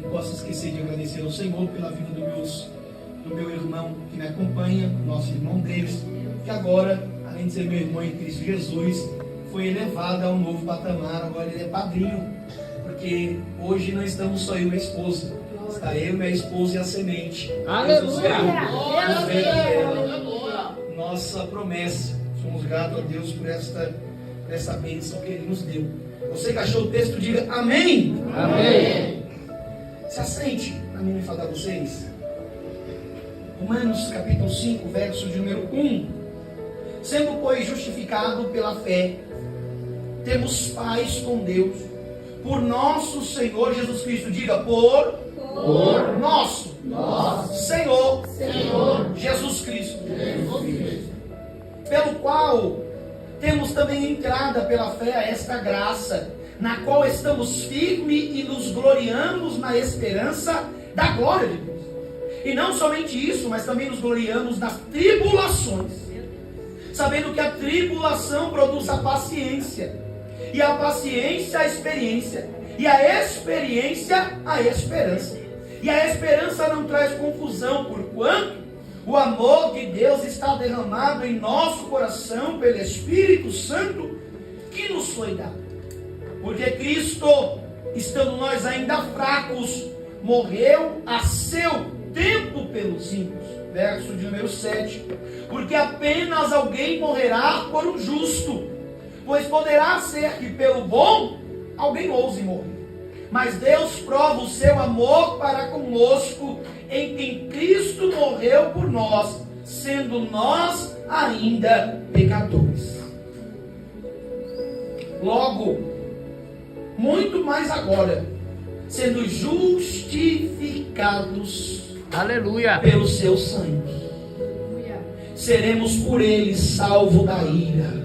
não posso esquecer de agradecer ao Senhor pela vida do meu irmão que me acompanha, nosso irmão Deus, que agora, além de ser meu irmão em Cristo Jesus, foi elevado a um novo patamar. Agora ele é padrinho, porque hoje não estamos só eu e minha esposa, está eu, minha esposa e a semente. Aleluia! Nossa promessa. Somos gratos a Deus por essa bênção que Ele nos deu. Você que achou o texto, diga amém. Amém. Se assente para mim falar a vocês. Romanos capítulo 5, verso de número 1. Sendo, pois, justificado pela fé, temos paz com Deus, por nosso Senhor Jesus Cristo. Diga, por nosso Senhor Jesus Cristo. Pelo qual temos também entrada pela fé a esta graça, na qual estamos firmes e nos gloriamos na esperança da glória de Deus. E não somente isso, mas também nos gloriamos nas tribulações, sabendo que a tribulação produz a paciência, e a paciência a experiência, e a experiência a esperança. E a esperança não traz confusão, porquanto o amor de Deus está derramado em nosso coração pelo Espírito Santo que nos foi dado. Porque Cristo, estando nós ainda fracos, morreu a seu tempo pelos ímpios. Verso de número 7. Porque apenas alguém morrerá por um justo, pois poderá ser que pelo bom alguém ouse morrer. Mas Deus prova o seu amor para conosco em quem Cristo morreu por nós, sendo nós ainda pecadores. Logo, muito mais agora, sendo justificados, aleluia, pelo seu sangue, seremos por ele salvos da ira.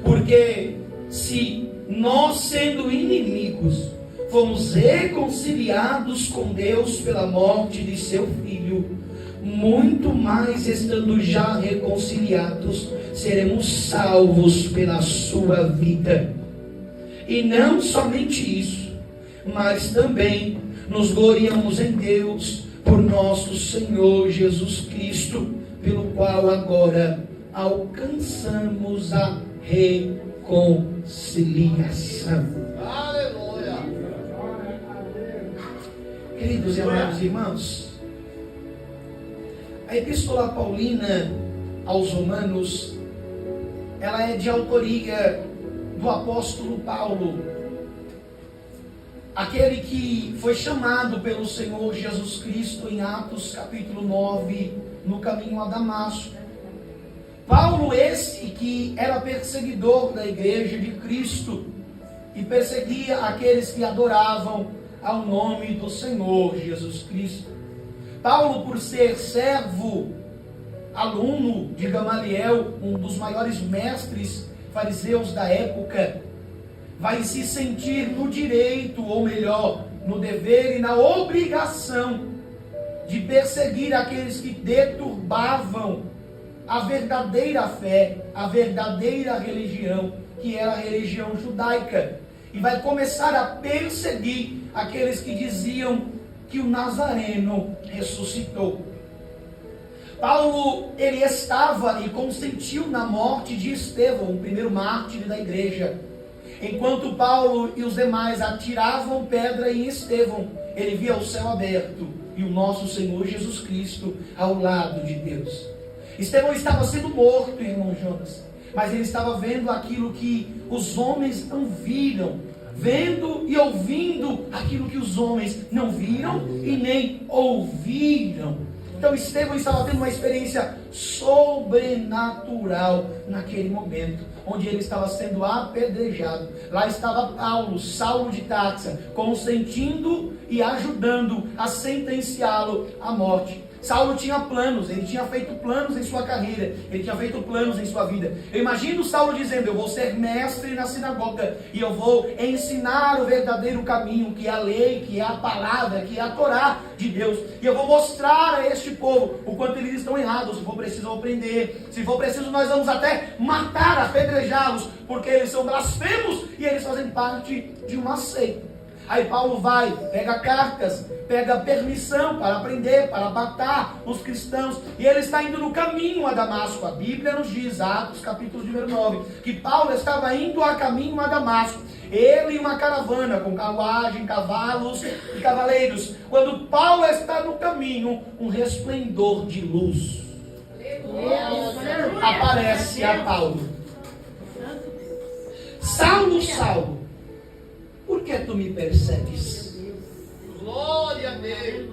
Porque se nós, sendo inimigos, fomos reconciliados com Deus pela morte de seu Filho, muito mais estando já reconciliados, seremos salvos pela sua vida. E não somente isso, mas também nos gloriamos em Deus por nosso Senhor Jesus Cristo, pelo qual agora alcançamos a reconciliação. Aleluia! Queridos e amados irmãos, a Epístola Paulina aos Romanos, ela é de autoria do apóstolo Paulo, aquele que foi chamado pelo Senhor Jesus Cristo em Atos capítulo 9, no caminho a Damasco. Paulo esse que era perseguidor da igreja de Cristo e perseguia aqueles que adoravam ao nome do Senhor Jesus Cristo. Paulo, por ser servo, aluno de Gamaliel, um dos maiores mestres fariseus da época, vai se sentir no direito, ou melhor, no dever e na obrigação de perseguir aqueles que deturbavam a verdadeira fé, a verdadeira religião, que era a religião judaica. E vai começar a perseguir aqueles que diziam que o Nazareno ressuscitou. Paulo, ele estava e consentiu na morte de Estevão, o primeiro mártir da igreja. Enquanto Paulo e os demais atiravam pedra em Estevão, ele via o céu aberto e o nosso Senhor Jesus Cristo ao lado de Deus. Estevão estava sendo morto, irmão Jonas, mas ele estava vendo aquilo que os homens não viram, vendo e ouvindo aquilo que os homens não viram e nem ouviram. Então Estevão estava tendo uma experiência sobrenatural naquele momento, onde ele estava sendo apedrejado. Lá estava Paulo, Saulo de Tarso, consentindo e ajudando a sentenciá-lo à morte. Saulo tinha planos, ele tinha feito planos em sua carreira, ele tinha feito planos em sua vida. Eu imagino Saulo dizendo: eu vou ser mestre na sinagoga e eu vou ensinar o verdadeiro caminho, que é a lei, que é a palavra, que é a Torá de Deus. E eu vou mostrar a este povo o quanto eles estão errados. Se for preciso, eu vou prender. Se for preciso, nós vamos até matar, apedrejá-los, porque eles são blasfemos e eles fazem parte de uma seita. Aí Paulo vai, pega cartas, pega permissão para aprender, para matar os cristãos. E ele está indo no caminho a Damasco. A Bíblia nos diz, Atos capítulo número 9, que Paulo estava indo a caminho a Damasco. Ele e uma caravana com carruagem, cavalos e cavaleiros. Quando Paulo está no caminho, um resplendor de luz aparece a Paulo. Saulo, Saulo, por que tu me persegues? Glória a Deus.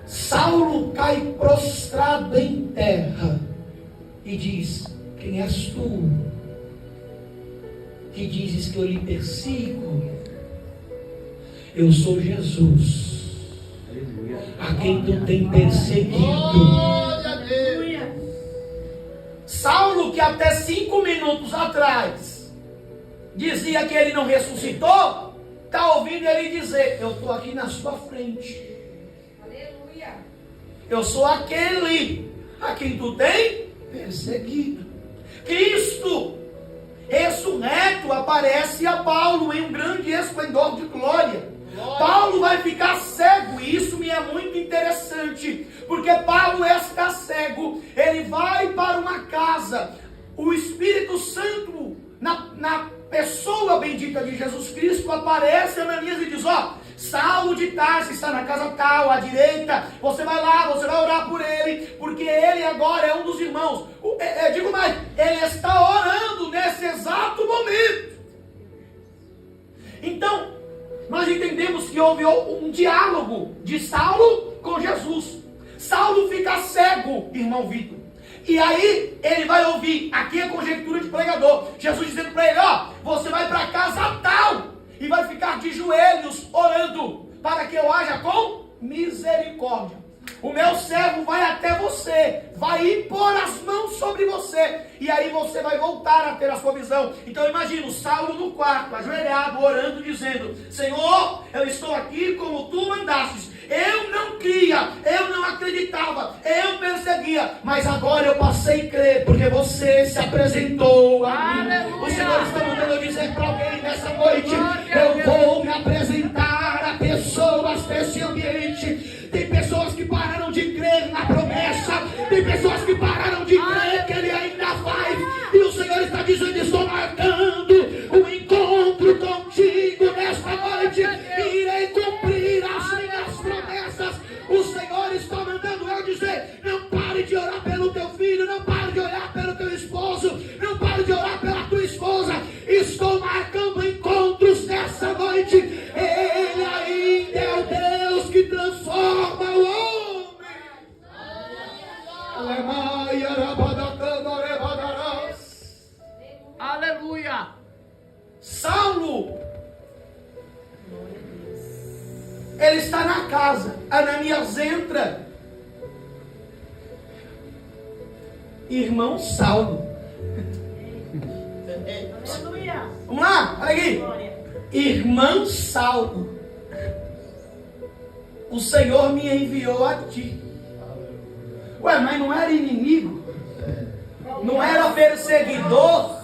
Saulo cai prostrado em terra e diz: quem és tu, que dizes que eu lhe persigo? Eu sou Jesus, a quem tu tem perseguido. Glória a Deus. Saulo, que até 5 minutos atrás dizia que ele não ressuscitou, está ouvindo ele dizer: eu estou aqui na sua frente. Aleluia. Eu sou aquele a quem tu tem perseguido. Cristo ressurreto aparece a Paulo em um grande esplendor de glória. Paulo vai ficar cego, e isso me é muito interessante, porque Paulo está cego. Ele vai para uma casa, o Espírito Santo na pessoa bendita de Jesus Cristo aparece a Ananias e diz: Saulo de Tarso está na casa tal, à direita, você vai lá, você vai orar por ele, porque ele agora é um dos irmãos. Digo mais, ele está orando nesse exato momento. Então, nós entendemos que houve um diálogo de Saulo com Jesus. Saulo fica cego, irmão Vitor. E aí ele vai ouvir, aqui é conjectura de pregador, Jesus dizendo para ele: você vai para casa tal e vai ficar de joelhos orando para que eu haja com misericórdia. O meu servo vai até você, vai impor as mãos sobre você, e aí você vai voltar a ter a sua visão. Então eu imagino Saulo no quarto, ajoelhado, orando, dizendo: Senhor, eu estou aqui como tu mandastes. Eu não cria, eu não acreditava, eu perseguia, mas agora eu passei a crer, porque você se apresentou a mim. O Senhor está mandando eu dizer para alguém nessa noite: eu vou me apresentar a pessoas desse ambiente. Tem pessoas que pararam de crer na promessa, tem pessoas que pararam de crer que Ele ainda faz, e o Senhor está dizendo: estou marcando um encontro contigo nesta noite, irei cumprir as minhas promessas. O Senhor está mandando eu dizer: não pare de orar pelo teu filho, não pare de orar pelo teu esposo, não pare de orar pela tua esposa. Estou marcando encontros nessa noite. Ele ainda é o Deus que transforma o homem. Aleluia. Saulo, ele está na casa. Ananias entra. Irmão Saulo. Vamos lá, olha aqui. Irmão Saulo, o Senhor me enviou a ti. Ué, mas não era inimigo? Não era perseguidor?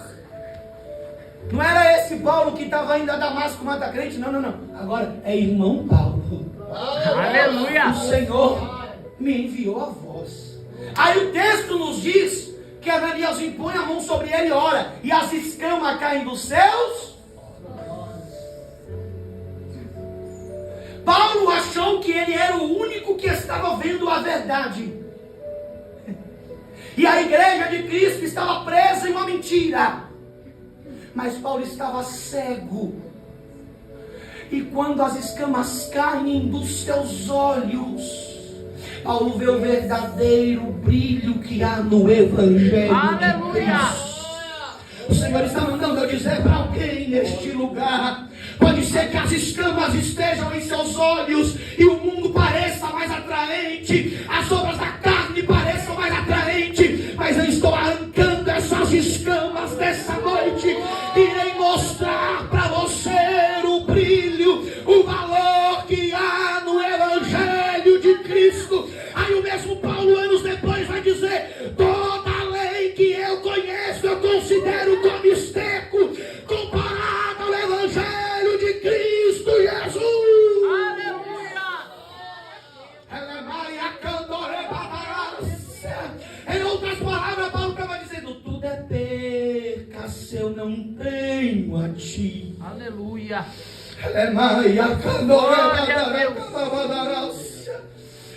Não era esse Paulo que estava indo a Damasco matar crente? Não. Agora é irmão Paulo. Aleluia. O Senhor me enviou a vós. Aí o texto nos diz que Ananias impõe a mão sobre ele e ora, e as escamas caem dos seus. Paulo achou que ele era o único que estava vendo a verdade. E a igreja de Cristo estava presa em uma mentira. Mas Paulo estava cego. E quando as escamas caem dos seus olhos, Paulo vê o verdadeiro brilho que há no Evangelho. Aleluia. de Deus. O Senhor está mandando eu dizer para alguém neste lugar: pode ser que as escamas estejam em seus olhos e o mundo pareça mais atraente, as obras da carne pareçam mais atraentes, mas eu estou arrancando essas escamas dessa noite. Irei mostrar para você o brilho, o valor que há no Evangelho de Cristo. Aí o mesmo Paulo, anos depois, vai dizer: toda a lei que eu conheço, eu considero como esterco, comparada ao Evangelho de Cristo Jesus. a ti. Aleluia.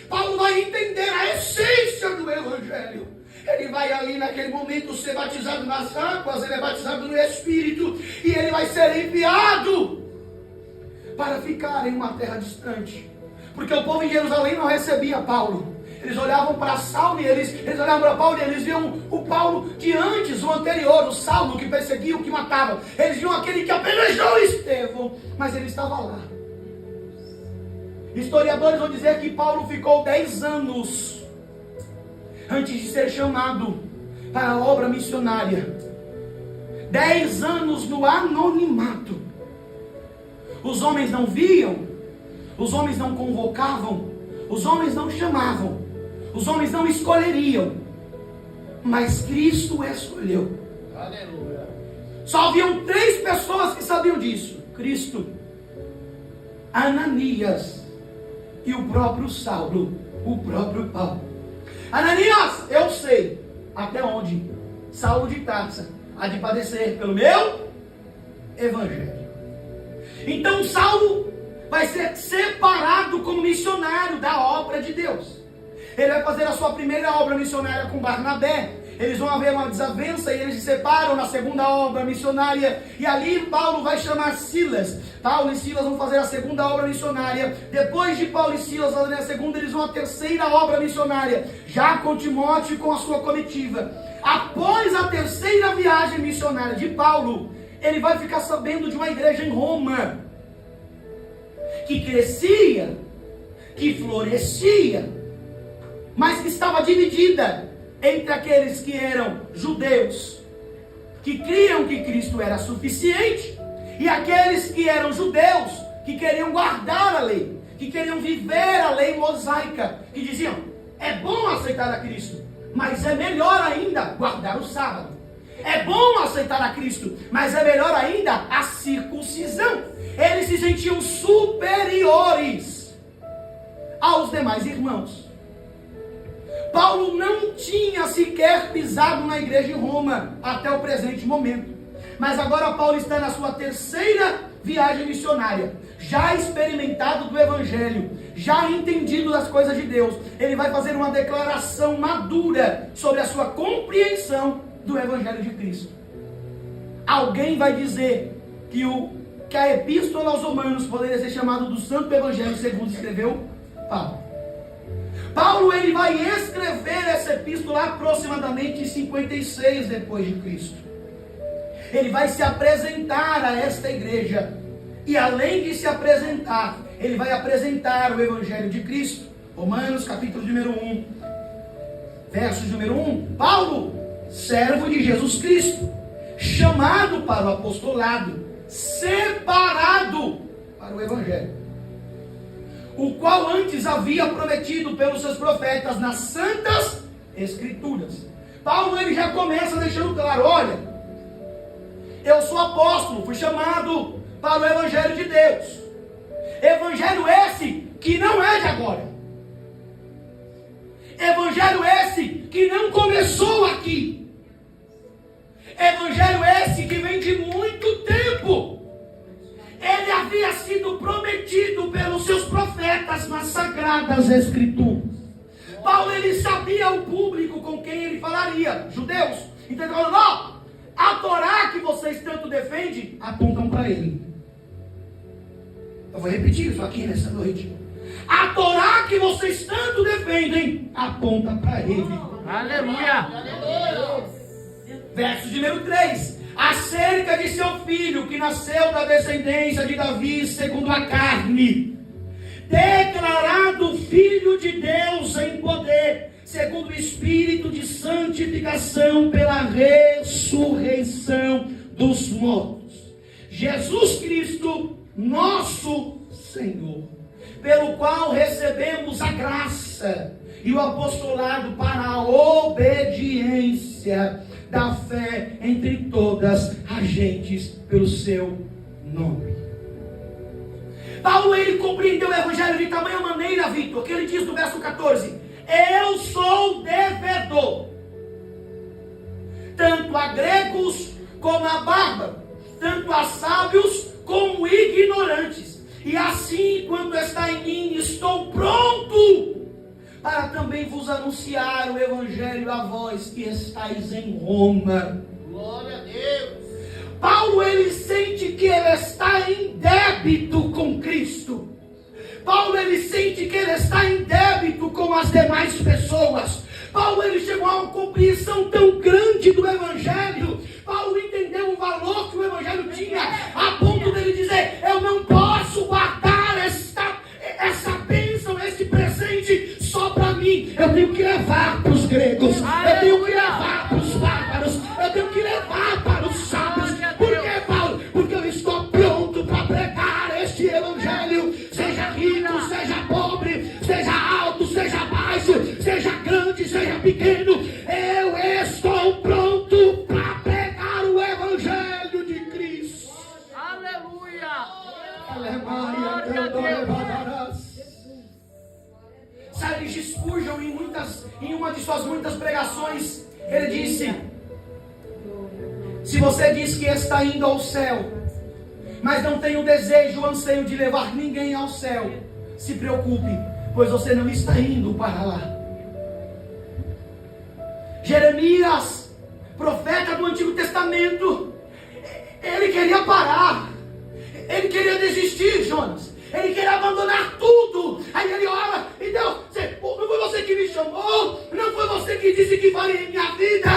Paulo vai entender a essência do Evangelho. Ele vai ali naquele momento ser batizado nas águas, ele é batizado no Espírito, e ele vai ser enviado para ficar em uma terra distante. Porque o povo em Jerusalém não recebia Paulo. Eles olhavam para Saulo e eles olhavam para Paulo e eles viam o Paulo de antes, o anterior, o Saulo que perseguia, o que matava. Eles viam aquele que apedrejou Estevão, mas ele estava lá. Historiadores vão dizer que Paulo ficou 10 anos antes de ser chamado para a obra missionária. 10 anos no anonimato. Os homens não viam, os homens não convocavam, os homens não chamavam, os homens não escolheriam, mas Cristo escolheu. Aleluia. Só haviam 3 pessoas que sabiam disso: Cristo, Ananias e o próprio Saulo, o próprio Paulo. Ananias, eu sei até onde Saulo de Tarso há de padecer pelo meu Evangelho. Então Saulo vai ser separado como missionário da obra de Deus. Ele vai fazer a sua primeira obra missionária com Barnabé. Eles vão haver uma desavença e eles se separam na segunda obra missionária. E ali Paulo vai chamar Silas. Paulo e Silas vão fazer a segunda obra missionária. Depois de Paulo e Silas fazerem a segunda, eles vão à terceira obra missionária, já com Timóteo e com a sua comitiva. Após a terceira viagem missionária de Paulo, ele vai ficar sabendo de uma igreja em Roma, que crescia, que florescia, mas que estava dividida entre aqueles que eram judeus, que criam que Cristo era suficiente, e aqueles que eram judeus, que queriam guardar a lei, que queriam viver a lei mosaica, que diziam: é bom aceitar a Cristo, mas é melhor ainda guardar o sábado. É bom aceitar a Cristo, mas é melhor ainda a circuncisão. Eles se sentiam superiores aos demais irmãos. Paulo não tinha sequer pisado na igreja em Roma até o presente momento. Mas agora Paulo está na sua terceira viagem missionária, já experimentado do Evangelho, já entendido das coisas de Deus. Ele vai fazer uma declaração madura sobre a sua compreensão do Evangelho de Cristo. Alguém vai dizer que a Epístola aos Romanos poderia ser chamada do Santo Evangelho, segundo escreveu Paulo. Paulo, ele vai escrever essa epístola aproximadamente em 56 depois de Cristo. Ele vai se apresentar a esta igreja, e além de se apresentar, ele vai apresentar o Evangelho de Cristo. Romanos capítulo número 1, versos número 1. Paulo, servo de Jesus Cristo, chamado para o apostolado, separado para o Evangelho, o qual antes havia prometido pelos seus profetas nas santas Escrituras. Paulo, ele já começa deixando claro: olha, eu sou apóstolo, fui chamado para o Evangelho de Deus. Evangelho esse que não é de agora. Evangelho esse que não começou aqui. Evangelho esse que vem de muito tempo. Ele havia sido prometido pelos seus profetas nas sagradas Escrituras. Paulo, ele sabia o público com quem ele falaria, judeus. Então ele falou: não, a Torá que vocês tanto defendem, apontam para ele. Eu vou repetir isso aqui nessa noite. A Torá que vocês tanto defendem, aponta para ele. Aleluia. Verso número 3. Acerca de seu filho, que nasceu da descendência de Davi segundo a carne, declarado filho de Deus em poder, segundo o Espírito de santificação pela ressurreição dos mortos. Jesus Cristo, nosso Senhor, pelo qual recebemos a graça e o apostolado para a obediência da fé entre todas as gentes pelo seu nome. Paulo, ele compreendeu o Evangelho de tamanha maneira, Victor, que ele diz no verso 14: eu sou devedor, tanto a gregos como a bárbaros, tanto a sábios como ignorantes. E assim, quando está em mim, estou pronto para também vos anunciar o evangelho a vós que estáis em Roma. Glória a Deus. Paulo, ele sente que ele está em débito com Cristo. Paulo, ele sente que ele está em débito com as demais pessoas. Paulo, ele chegou a uma compreensão tão grande do evangelho. Paulo entendeu o valor que o evangelho tinha, a ponto dele dizer: eu não posso guardar essa bênção, esse presente só para mim. Eu tenho que levar para os gregos, eu tenho que levar para os bárbaros, eu tenho que levar para os sábios. Por que, Paulo? Porque eu estou pronto para pregar este evangelho. Seja rico, seja pobre, seja alto, seja baixo, seja grande, seja pequeno, eu estou pronto para pregar o evangelho de Cristo. Aleluia. Charles Spurgeon, em uma de suas muitas pregações, ele disse: se você diz que está indo ao céu, mas não tem o desejo, o anseio de levar ninguém ao céu, se preocupe, pois você não está indo para lá. Jeremias, profeta do Antigo Testamento, ele queria parar, ele queria desistir, Jonas, ele queria abandonar tudo. Aí ele ora: e Deus, não foi você que me chamou, não foi você que disse que faria em minha vida.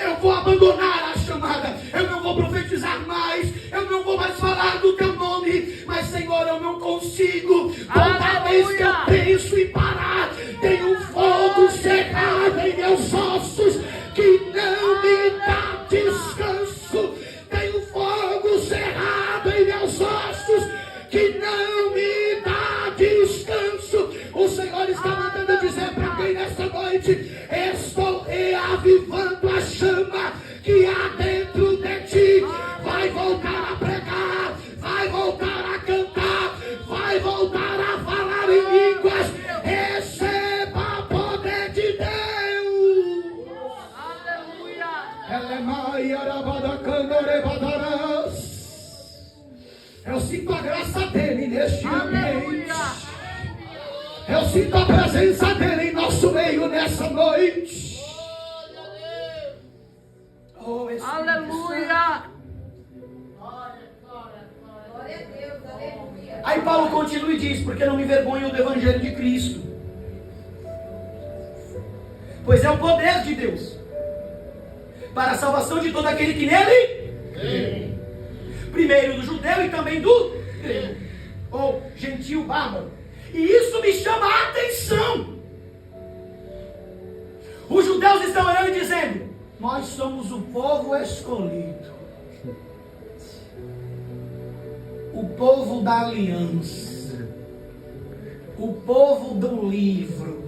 Eu vou abandonar a chamada, eu não vou profetizar mais, eu não vou mais falar do teu nome. Mas Senhor, eu não consigo. Toda vez que eu penso em parar, tem um fogo cerrado em meus ossos que não me dá descanso. Tem um fogo cerrado em meus ossos que não me dá descanso. O Senhor está mandando dizer para quem nessa noite: estou reavivando a chama que há dentro de ti. Vai voltar a pregar, vai voltar a cantar, vai voltar a falar em línguas. Receba poder de Deus. Aleluia. Eu sinto a graça dele neste ambiente. Eu sinto a presença dele em nosso meio nessa noite. Oh, Aleluia. Glória a Deus, aleluia. Aí Paulo continua e diz: porque não me envergonho do evangelho de Cristo, pois é o poder de Deus para a salvação de todo aquele que nele crê. Primeiro do judeu e também do grego, ou gentil bárbaro. E isso me chama a atenção. Os judeus estão orando e dizendo: nós somos o povo escolhido, o povo da aliança, o povo do livro.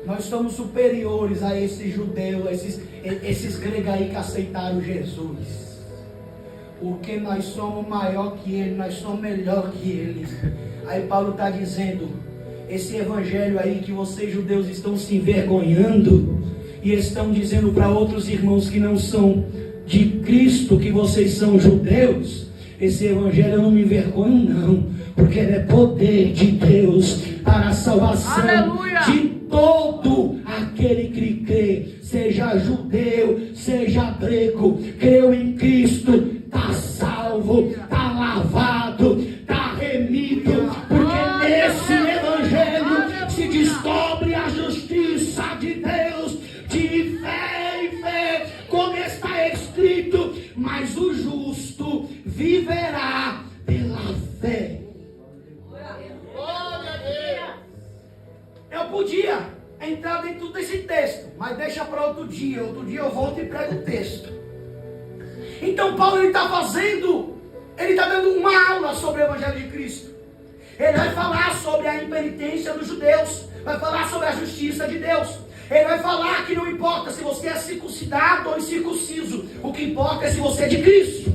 Nós somos superiores a esses judeus, esses gregos aí que aceitaram Jesus. Porque nós somos maior que ele, nós somos melhor que ele. Aí Paulo está dizendo: esse evangelho aí que vocês judeus estão se envergonhando e estão dizendo para outros irmãos que não são de Cristo que vocês são judeus, esse evangelho eu não me envergonho não, porque ele é poder de Deus para a salvação Aleluia. De todo aquele que crê, seja judeu, seja grego, creu em Cristo, está salvo, está lavado, está remido, porque nesse evangelho se descobre a justiça de Deus, de fé em fé, como está escrito: mas o justo viverá pela fé. Eu podia entrar dentro desse texto, mas deixa para outro dia eu volto e prego o texto. Então Paulo ele está dando uma aula sobre o evangelho de Cristo. Ele vai falar sobre a impenitência dos judeus, vai falar sobre a justiça de Deus. Ele vai falar que não importa se você é circuncidado ou incircunciso, o que importa é se você é de Cristo.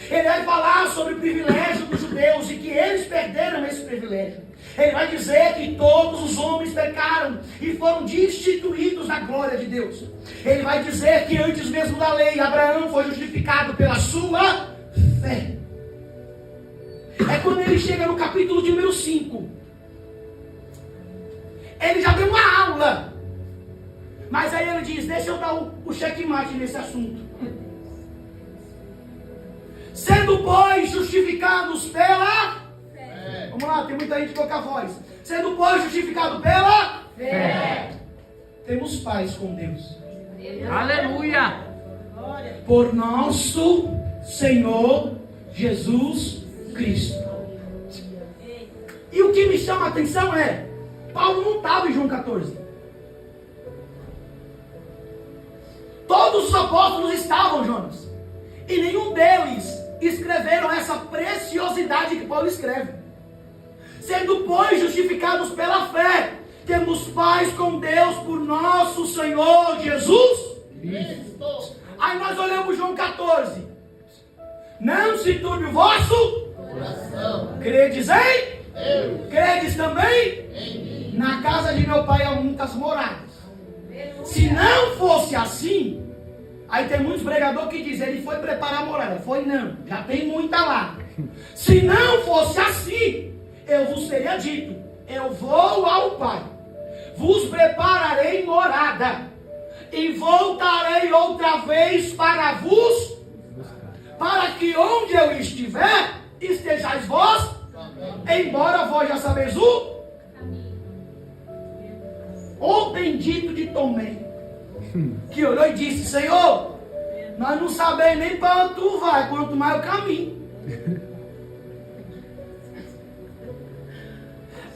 Ele vai falar sobre o privilégio dos judeus e que eles perderam esse privilégio. Ele vai dizer que todos os homens pecaram e foram destituídos da glória de Deus. Ele vai dizer que antes mesmo da lei, Abraão foi justificado pela sua fé. É quando ele chega no capítulo de número 5. Ele já deu uma aula. Mas aí ele diz, deixa eu dar o checkmate nesse assunto. Sendo, pois, justificados pela fé. Vamos lá, tem muita gente que toca a voz. Sendo, pois, justificado pela fé. Temos paz com Deus. Aleluia. Por nosso Senhor Jesus Cristo. E o que me chama a atenção é, Paulo não estava em João 14. Todos os apóstolos estavam, Jonas. E nenhum deles escreveram essa preciosidade que Paulo escreve. Sendo, pois, justificados pela fé, temos paz com Deus por nosso Senhor Jesus Cristo. Aí nós olhamos João 14. Não se turbe o vosso coração. Credes em Deus. Credes também em mim. Na casa de meu pai há muitas moradas. Se não fosse assim, aí tem muitos pregadores que dizem, ele foi preparar a morada. Foi não, já tem muita lá. Se não fosse assim, eu vos teria dito, eu vou ao Pai, vos prepararei morada, e voltarei outra vez para vos, para que onde eu estiver, estejais vós, embora vós já sabeis o bendito de Tomé, que olhou e disse, Senhor, nós não sabemos nem para onde tu vai, quanto mais o caminho.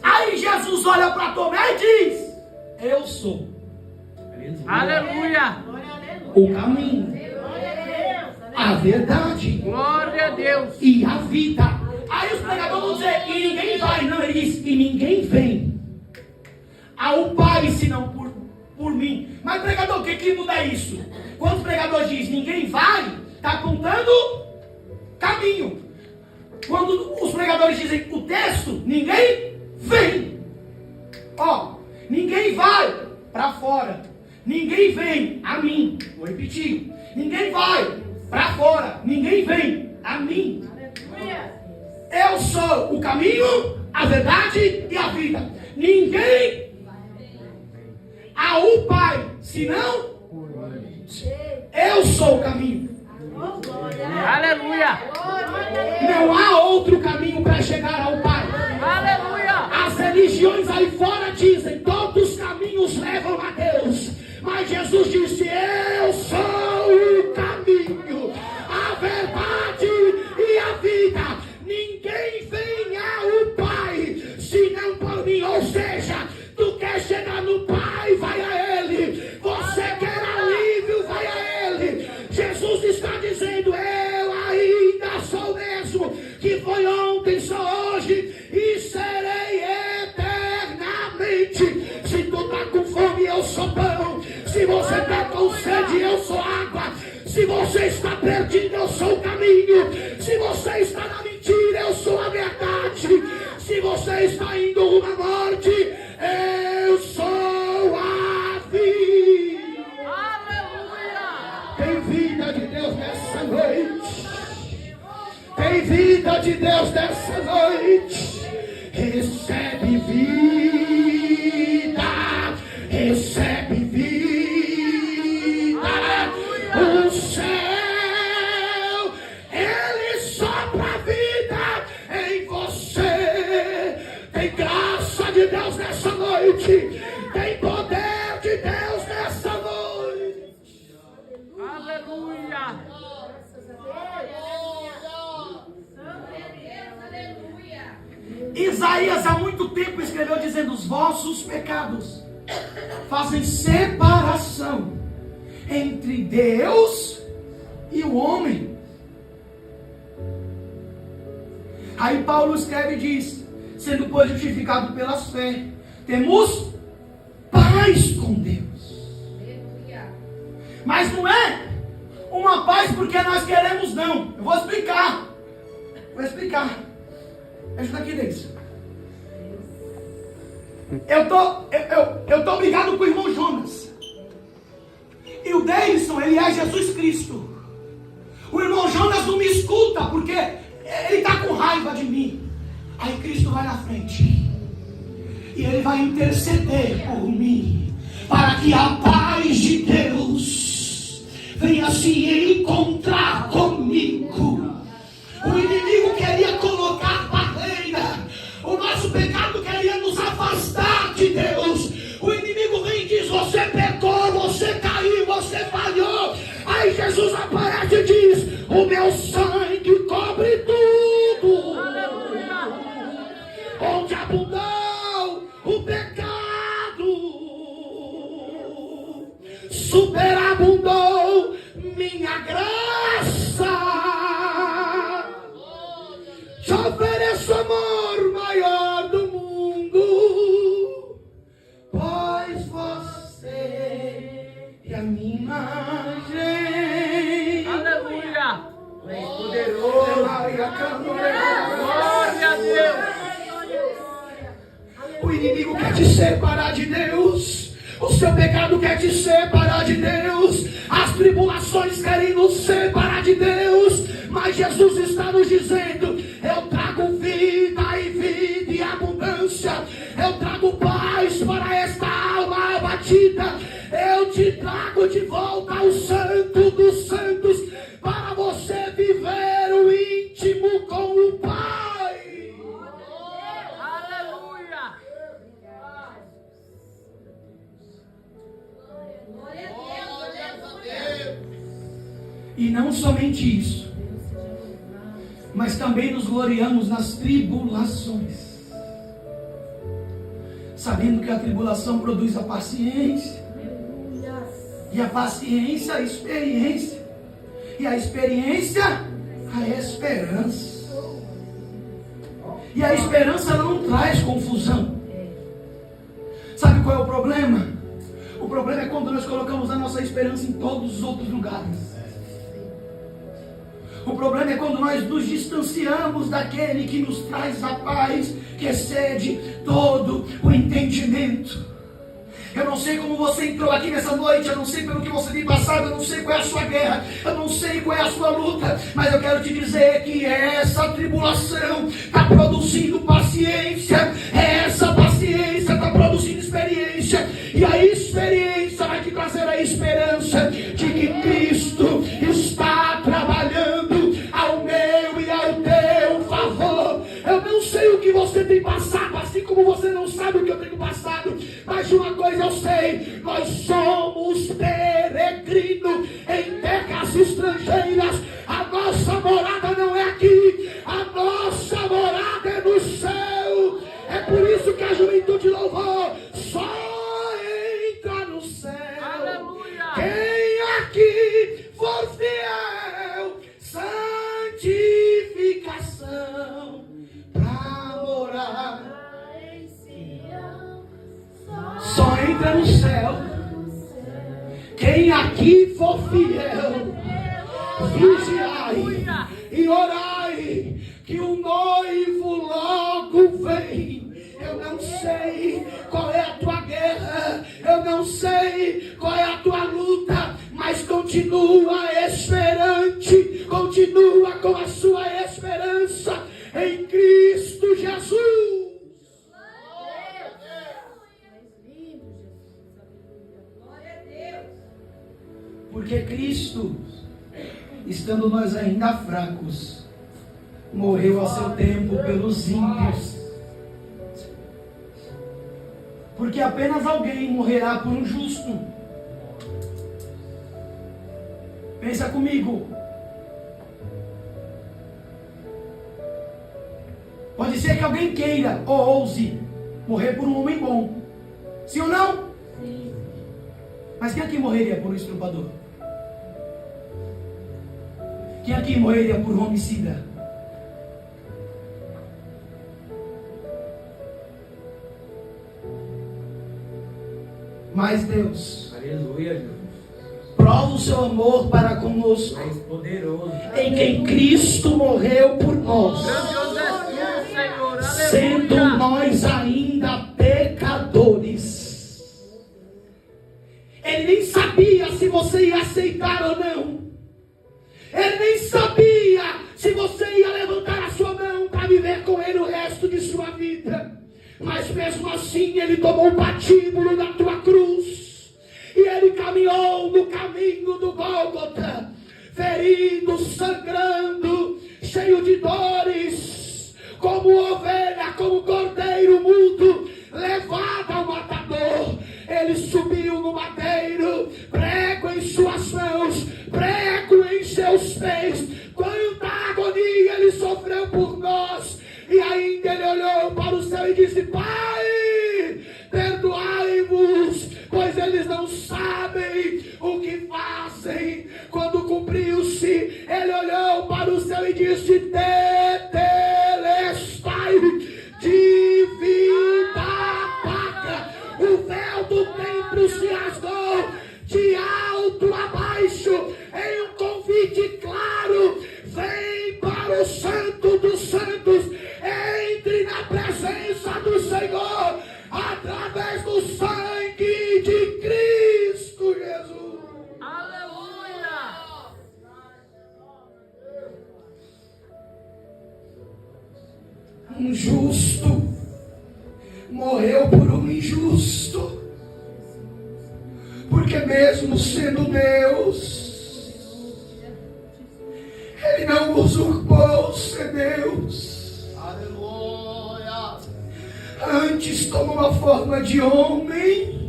Aí Jesus olha para Tomé e diz, eu sou. Aleluia. O caminho, a verdade, Glória a Deus. e a vida. Aí os pregadores vão dizer, e ninguém vai. Não, ele diz, e ninguém vem ao Pai senão por mim. Mas pregador, o que muda isso? Quando o pregador diz, ninguém vai, está apontando caminho. Quando os pregadores dizem o texto, ninguém vem. Ó, ninguém vai para fora. Ninguém vem a mim. Vou repetir. Ninguém vai para fora. Ninguém vem a mim. Eu sou o caminho, a verdade e a vida. Ninguém ao Pai, senão eu sou o caminho. Aleluia. Não há outro caminho para chegar ao Pai. Aleluia. As religiões aí fora dizem, todos os caminhos levam a Deus. Mas Jesus disse, eu sou o caminho, a verdade e a vida. Ninguém vem ao Pai, senão por mim. Ou seja, tu quer chegar no Pai, vai a Ele. Você quer alívio, vai a Ele. Jesus está dizendo, eu ainda sou o mesmo, que foi ontem, sou hoje e serei eternamente. Se tu está com fome, eu sou pão. Se você está com sede, eu sou água. Se você está perdido, eu sou o caminho. Se você está na mentira, eu sou a verdade. Se você está indo rumo à morte, eu sou a vida. Aleluia. Tem vida de Deus nessa noite. Tem vida de Deus nessa noite. Recebe vida. Recebe vida. O céu, ele sopra vida em você. Tem graça de Deus nessa noite. Tem poder de Deus nessa noite. Aleluia. Isaías há muito tempo escreveu dizendo, os vossos pecados fazem separação entre Deus e o homem. Aí Paulo escreve e diz, sendo pois justificado pela fé, temos paz com Deus. Mas não é uma paz porque nós queremos, não. Eu vou explicar. Me ajuda aqui, Deus. Eu tô brigado com o irmão Jonas. E o Deison, ele é Jesus Cristo. O irmão Jonas não me escuta porque ele está com raiva de mim. Aí Cristo vai na frente e ele vai interceder por mim, para que a paz de Deus venha se encontrar comigo. O inimigo queria colocar barreira, o nosso pecado queria nos afastar de Deus. O inimigo vem e diz: você pecou, você caiu, você falhou. Aí Jesus aparece e diz: o meu sangue cobre tudo. Onde abundou o pecado, superabundou minha graça. Te ofereço amor maior do mundo, pois você é a minha imagem. Aleluia. Poderoso. Glória a Deus. O inimigo quer te separar de Deus. O seu pecado quer te separar de Deus. As tribulações querem nos separar de Deus. Mas Jesus está nos dizendo: eu trago vida e vida e abundância. Eu trago paz para esta alma abatida. Eu te trago de volta ao Santo dos Santos, para você viver o íntimo com o Pai. Aleluia. E não somente isso, mas também nos gloriamos nas tribulações, sabendo que a tribulação produz a paciência, e a paciência a experiência, e a experiência a esperança. E a esperança não traz confusão. Sabe qual é o problema? O problema é quando nós colocamos a nossa esperança em todos os outros lugares. O problema é quando nós nos distanciamos daquele que nos traz a paz, que excede todo o entendimento. Eu não sei como você entrou aqui nessa noite, eu não sei pelo que você tem passado, eu não sei qual é a sua guerra, eu não sei qual é a sua luta, mas eu quero te dizer que essa tribulação está produzindo paciência, essa paciência está produzindo experiência, e a experiência vai te trazer a esperança de que Cristo está trabalhando ao meu e ao teu favor. Eu não sei o que você tem passado, assim como você não sabe o que eu tenho passado, mas uma coisa eu sei: nós somos peregrinos em terras estrangeiras. A nossa morada não é aqui, a nossa morada é no céu. É por isso que a juventude louvou: só entra no céu. Aleluia. Quem aqui for fiel, santificação pra morar. Só entra no céu quem aqui for fiel. Vigiai e orai, que o noivo logo vem. Eu não sei qual é a tua guerra, eu não sei qual é a tua luta, mas continua esperante, continua com a sua esperança em Cristo Jesus. Porque Cristo, estando nós ainda fracos, morreu a seu tempo pelos ímpios. Porque apenas alguém morrerá por um justo. Pensa comigo. Pode ser que alguém queira ou ouse morrer por um homem bom. Sim ou não? Sim. Mas quem aqui morreria por um estrupador? Quem aqui morreria por um homicida? Mas Deus, aleluia, Jesus, prova o seu amor para conosco, poderoso, em quem Cristo morreu por nós, Grandioso é tu, Senhor. Aleluia. sendo nós ainda pecadores. se você ia aceitar ou não. Ele nem sabia se você ia levantar a sua mão para viver com ele o resto de sua vida. Mas mesmo assim ele tomou o patíbulo da tua cruz. E ele caminhou no caminho do Gólgota, ferido, sangrando, cheio de dores, como ovelha, como cordeiro mudo, levado ao matador. Ele subiu no madeiro, prego em suas mãos, prego em seus pés. Quanta agonia ele sofreu por nós. E ainda ele olhou para o céu e disse: Pai, perdoai-vos, pois eles não sabem o que fazem. Quando cumpriu-se, ele olhou para o céu e disse: Tetelestai, divina paca. O véu do templo se rasgou de alto a baixo, em um convite claro: vem para o Santo dos Santos, entre na presença do Senhor, através do sangue de Cristo Jesus. Aleluia! Um justo morreu por um injusto, porque mesmo sendo Deus, ele não usurpou ser Deus. Aleluia. Antes tomou a forma de homem,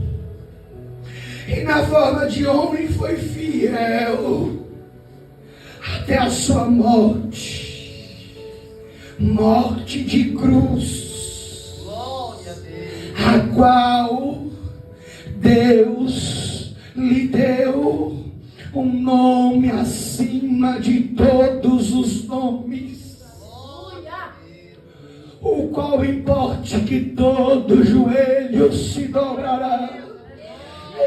e na forma de homem foi fiel até a sua morte, morte de cruz, Glória a Deus. a qual Deus lhe deu um nome acima de todos os nomes, o qual importa que todo joelho se dobrará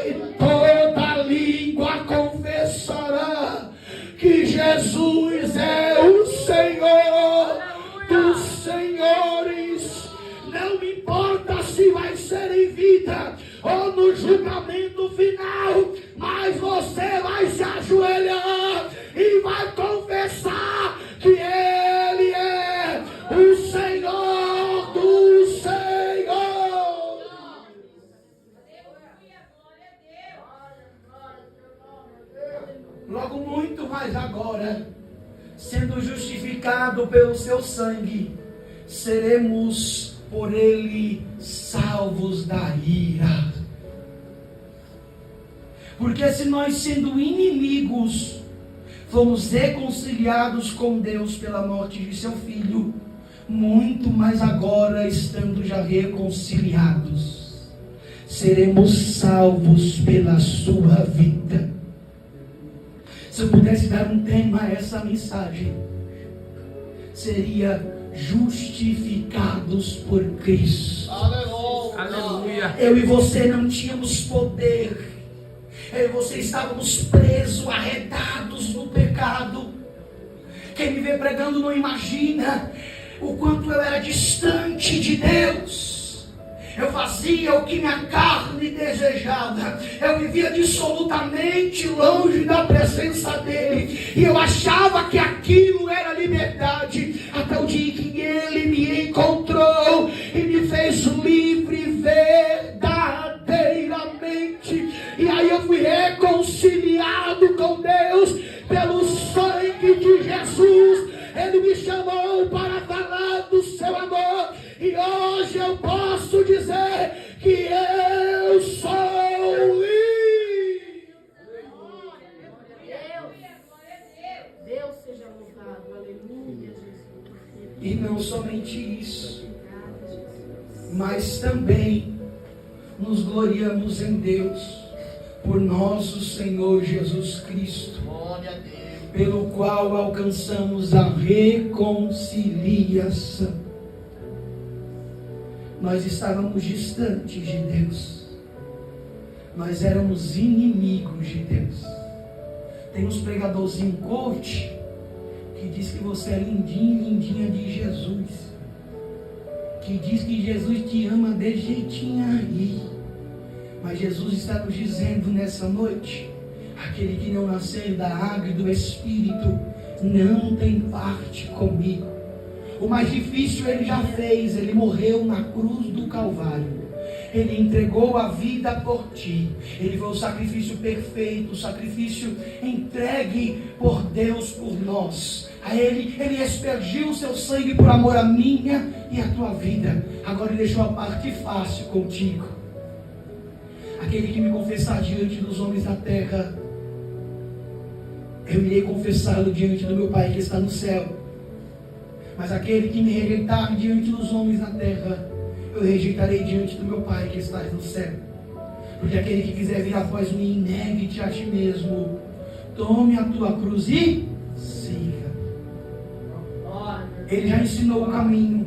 e toda língua confessará que Jesus é o Senhor dos senhores. Não importa se vai ser em vida ou no julgamento final, mas você vai se ajoelhar e vai confessar que Ele é o Senhor dos senhores. Logo muito mais agora, sendo justificado pelo seu sangue, seremos por ele salvos da ira. Porque se nós, sendo inimigos, fomos reconciliados com Deus pela morte de seu Filho, muito mais agora, estando já reconciliados, seremos salvos pela sua vida. Se eu pudesse dar um tema a essa mensagem, seria justificados por Cristo. Aleluia. Aleluia! Eu e você não tínhamos poder. Eu e você estávamos presos, arredados no pecado. Quem me vê pregando não imagina o quanto eu era distante de Deus. Eu fazia o que minha carne desejava. Eu vivia absolutamente longe da presença dele. E eu achava que aquilo era liberdade. Até o dia que ele me encontrou e me fez livre verdadeiramente. E aí eu fui reconciliado com Deus pelo sangue de Jesus. Ele me chamou para falar do seu amor. E hoje eu posso dizer que eu sou livre. Deus seja louvado. Aleluia, Jesus. E não somente isso, mas também nos gloriamos em Deus por nosso Senhor Jesus Cristo, Glória a Deus. pelo qual alcançamos a reconciliação. Nós estávamos distantes de Deus, nós éramos inimigos de Deus. Tem uns pregadorzinhos coach que diz que você é lindinho, lindinha de Jesus, que diz que Jesus te ama desse jeitinho aí. Mas Jesus está nos dizendo nessa noite: Aquele que não nasceu da água e do Espírito não tem parte comigo. O mais difícil ele já fez, ele morreu na cruz do Calvário. Ele entregou a vida por ti. Ele foi o sacrifício perfeito, o sacrifício entregue por Deus por nós. A ele aspergiu o seu sangue por amor à minha e à tua vida. Agora ele deixou a parte fácil contigo. Aquele que me confessar diante dos homens da terra, eu irei confessá-lo diante do meu Pai que está no céu. Mas aquele que me rejeitar diante dos homens na terra, eu rejeitarei diante do meu Pai que está no céu. Porque aquele que quiser vir após mim, negue-te a ti mesmo, tome a tua cruz e siga. Ele já ensinou o caminho.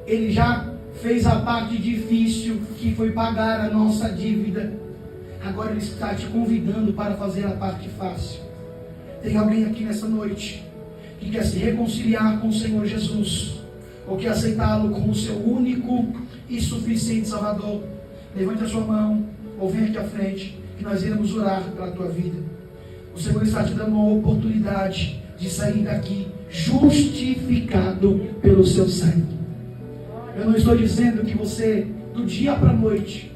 Ele já fez a parte difícil, que foi pagar a nossa dívida. Agora ele está te convidando para fazer a parte fácil. Tem alguém aqui nessa noite que quer se reconciliar com o Senhor Jesus, ou quer aceitá-lo como seu único e suficiente Salvador? Levante a sua mão, ou venha aqui à frente, que nós iremos orar pela tua vida. O Senhor está te dando uma oportunidade de sair daqui justificado pelo seu sangue. Eu não estou dizendo que você, do dia para a noite,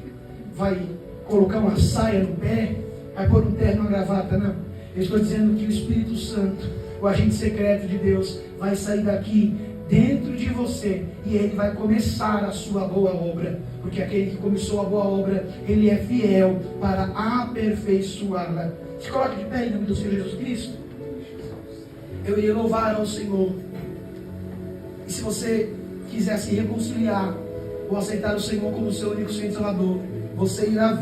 vai colocar uma saia no pé, vai pôr um terno, uma gravata, não. Eu estou dizendo que o Espírito Santo, o agente secreto de Deus, vai sair daqui dentro de você e ele vai começar a sua boa obra, porque aquele que começou a boa obra, ele é fiel para aperfeiçoá-la. Se coloque de pé em nome do Senhor Jesus Cristo. Eu irei louvar ao Senhor. E se você quiser se reconciliar ou aceitar o Senhor como seu único Senhor e Salvador, você irá vir